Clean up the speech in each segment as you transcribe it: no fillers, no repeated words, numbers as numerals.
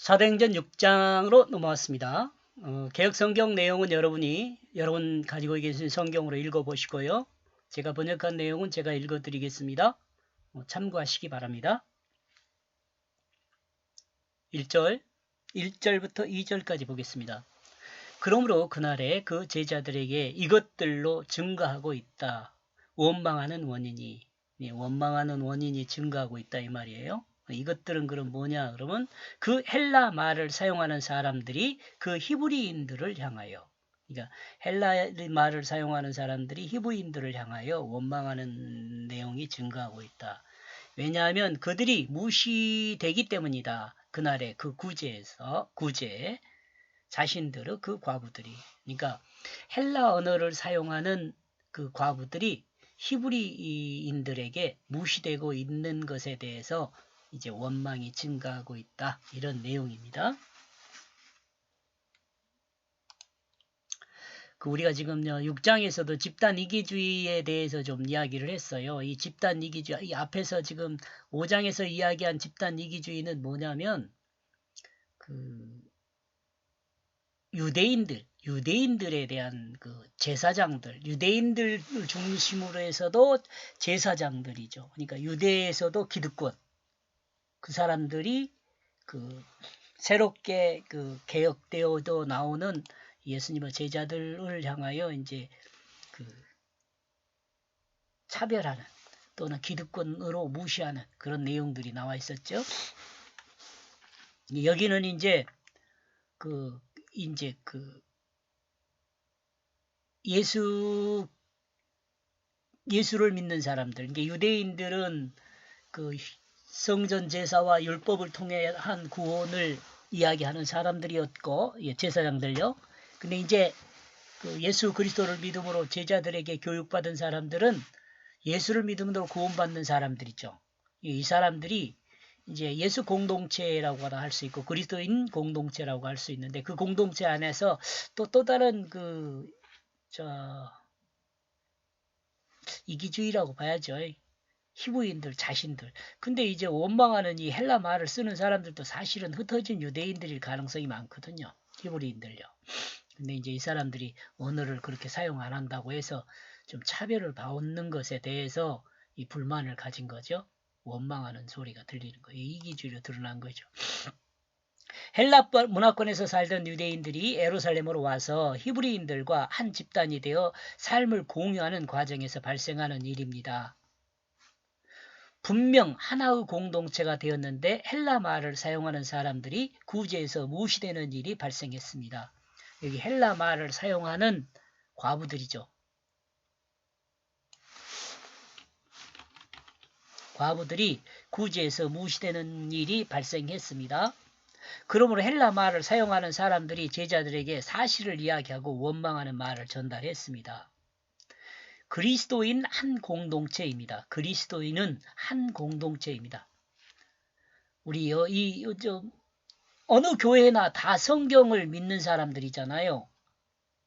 사도행전 6장으로 넘어왔습니다. 개역 성경 내용은 여러분 가지고 계신 성경으로 읽어보시고요. 제가 번역한 내용은 제가 읽어드리겠습니다. 참고하시기 바랍니다. 1절부터 2절까지 보겠습니다. 그러므로 그날에 그 제자들에게 이것들로 증거하고 있다. 원망하는 원인이 증거하고 있다 이 말이에요. 이것들은 그럼 뭐냐 그러면 그 헬라 말을 사용하는 사람들이 그 히브리인들을 향하여, 그러니까 헬라 말을 사용하는 사람들이 히브리인들을 향하여 원망하는 내용이 증거하고 있다. 왜냐하면 그들이 무시되기 때문이다. 그날의 그 구제 자신들의 그 과부들이, 그러니까 헬라 언어를 사용하는 그 과부들이 히브리인들에게 무시되고 있는 것에 대해서 이제 원망이 증가하고 있다. 이런 내용입니다. 우리가 지금 6장에서도 집단 이기주의에 대해서 좀 이야기를 했어요. 이 집단 이기주의, 이 앞에서 지금 5장에서 이야기한 집단 이기주의는 뭐냐면 유대인들에 대한 그 제사장들, 유대인들 중심으로 해서도 제사장들이죠. 그러니까 유대에서도 기득권, 그 사람들이 새롭게 개혁되어도 나오는 예수님의 제자들을 향하여 이제 차별하는 또는 기득권으로 무시하는 그런 내용들이 나와 있었죠. 여기는 이제 예수를 믿는 사람들, 그러니까 유대인들은 성전 제사와 율법을 통해 한 구원을 이야기하는 사람들이었고, 제사장들요. 근데 이제 예수 그리스도를 믿음으로 제자들에게 교육받은 사람들은 예수를 믿음으로 구원받는 사람들이죠. 이 사람들이 이제 예수 공동체라고 할 수 있고 그리스도인 공동체라고 할 수 있는데, 그 공동체 안에서 또 다른 이기주의라고 봐야죠. 히브리인들 자신들. 근데 이제 원망하는 이 헬라 말을 쓰는 사람들도 사실은 흩어진 유대인들일 가능성이 많거든요. 히브리인들요. 근데 이제 이 사람들이 언어를 그렇게 사용 안 한다고 해서 좀 차별을 받는 것에 대해서 이 불만을 가진 거죠. 원망하는 소리가 들리는 거예요. 이기주의로 드러난 거죠. 헬라 문화권에서 살던 유대인들이 예루살렘으로 와서 히브리인들과 한 집단이 되어 삶을 공유하는 과정에서 발생하는 일입니다. 분명 하나의 공동체가 되었는데 헬라 말을 사용하는 사람들이 구제에서 무시되는 일이 발생했습니다. 여기 헬라 말을 사용하는 과부들이죠. 과부들이 구제에서 무시되는 일이 발생했습니다. 그러므로 헬라 말을 사용하는 사람들이 제자들에게 사실을 이야기하고 원망하는 말을 전달했습니다. 그리스도인 한 공동체입니다. 그리스도인은 한 공동체입니다. 우리 어느 교회나 다 성경을 믿는 사람들이잖아요.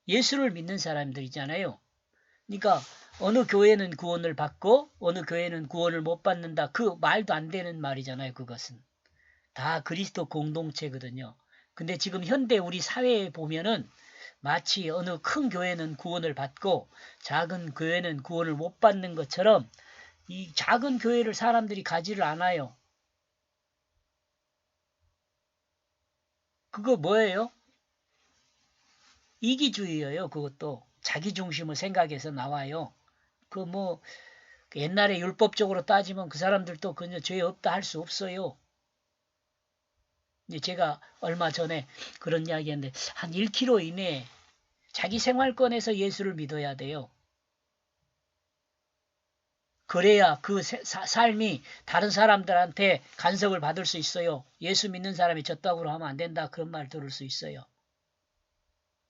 예수를 믿는 사람들이잖아요. 그러니까 어느 교회는 구원을 받고 어느 교회는 구원을 못 받는다. 그 말도 안 되는 말이잖아요. 그것은 다 그리스도 공동체거든요. 근데 지금 현대 우리 사회에 보면은 마치 어느 큰 교회는 구원을 받고 작은 교회는 구원을 못 받는 것처럼 이 작은 교회를 사람들이 가지를 않아요. 그거 뭐예요? 이기주의예요. 그것도 자기 중심을 생각해서 나와요. 옛날에 율법적으로 따지면 그 사람들도 그냥 죄 없다 할 수 없어요. 제가 얼마 전에 그런 이야기 했는데 한 1km 이내에 자기 생활권에서 예수를 믿어야 돼요. 그래야 그 삶이 다른 사람들한테 간섭을 받을 수 있어요. 예수 믿는 사람이 저따구로 하면 안 된다. 그런 말 들을 수 있어요.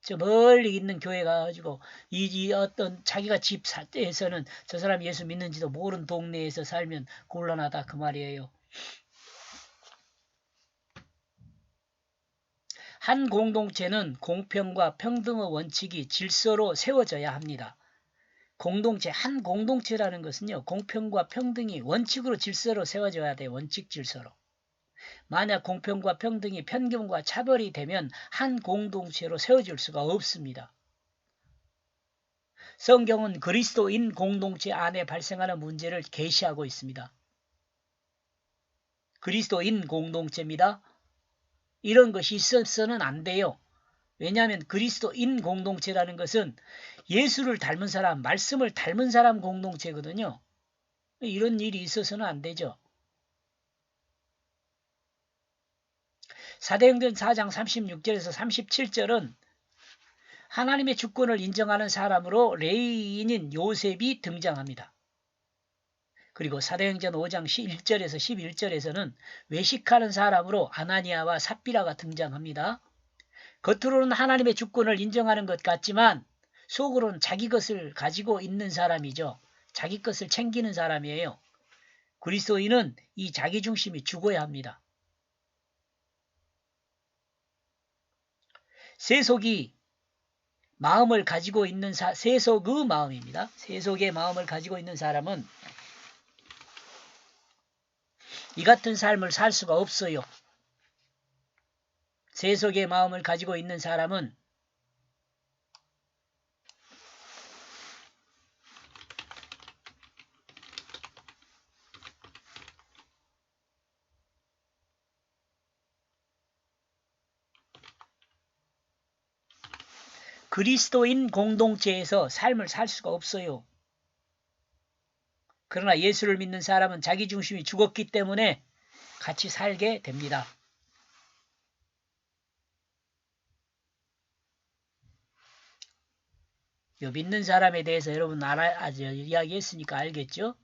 저 멀리 있는 교회 가가지고 이 어떤 자기가 집에서는 저 사람이 예수 믿는지도 모르는 동네에서 살면 곤란하다 그 말이에요. 한 공동체는 공평과 평등의 원칙이 질서로 세워져야 합니다. 한 공동체라는 것은요, 공평과 평등이 원칙으로 질서로 세워져야 돼요. 원칙 질서로. 만약 공평과 평등이 편견과 차별이 되면 한 공동체로 세워질 수가 없습니다. 성경은 그리스도인 공동체 안에 발생하는 문제를 계시하고 있습니다. 그리스도인 공동체입니다. 이런 것이 있어서는 안 돼요. 왜냐하면 그리스도인 공동체라는 것은 예수를 닮은 사람, 말씀을 닮은 사람 공동체거든요. 이런 일이 있어서는 안 되죠. 사도행전 4장 36절에서 37절은 하나님의 주권을 인정하는 사람으로 레위인인 요셉이 등장합니다. 그리고 사도행전 5장 1절에서 11절에서는 외식하는 사람으로 아나니아와 삽비라가 등장합니다. 겉으로는 하나님의 주권을 인정하는 것 같지만 속으로는 자기 것을 가지고 있는 사람이죠. 자기 것을 챙기는 사람이에요. 그리스도인은 이 자기중심이 죽어야 합니다. 세속이 마음을 가지고 있는 세속의 마음입니다. 세속의 마음을 가지고 있는 사람은 이 같은 삶을 살 수가 없어요. 세속의 마음을 가지고 있는 사람은 그리스도인 공동체에서 삶을 살 수가 없어요. 그러나 예수를 믿는 사람은 자기 중심이 죽었기 때문에 같이 살게 됩니다. 믿는 사람에 대해서 여러분 이야기했으니까 알겠죠?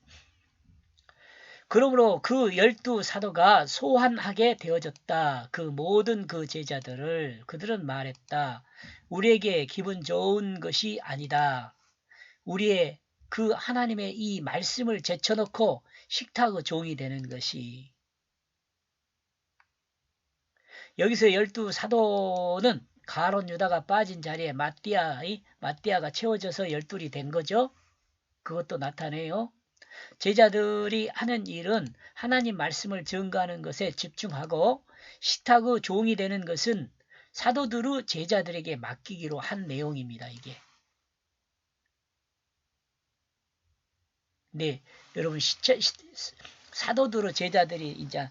그러므로 그 12사도가 소환하게 되어졌다. 그 모든 그 제자들을 그들은 말했다. 우리에게 기분 좋은 것이 아니다. 우리의 그 하나님의 이 말씀을 제쳐놓고 식탁의 종이 되는 것이. 여기서 12사도는 가룟 유다가 빠진 자리에 마띠아가 채워져서 12이 된 거죠. 그것도 나타내요. 제자들이 하는 일은 하나님 말씀을 증거하는 것에 집중하고 식탁의 종이 되는 것은 사도들의 제자들에게 맡기기로 한 내용입니다. 이게. 네, 여러분 사도들의 제자들이 이제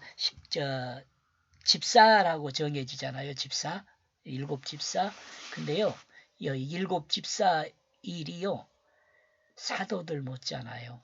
집사라고 정해지잖아요. 집사. 7집사. 근데요. 이 7집사 일이요. 사도들 못잖아요.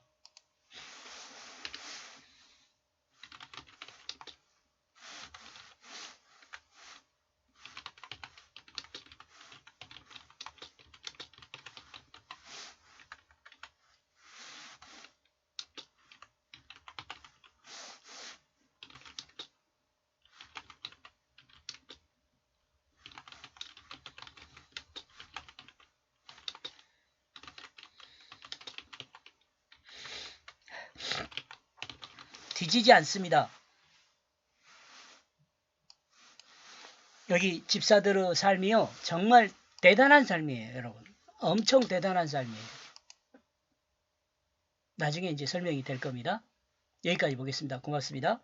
뒤지지 않습니다. 여기 집사들의 삶이요. 정말 대단한 삶이에요. 여러분. 엄청 대단한 삶이에요. 나중에 이제 설명이 될 겁니다. 여기까지 보겠습니다. 고맙습니다.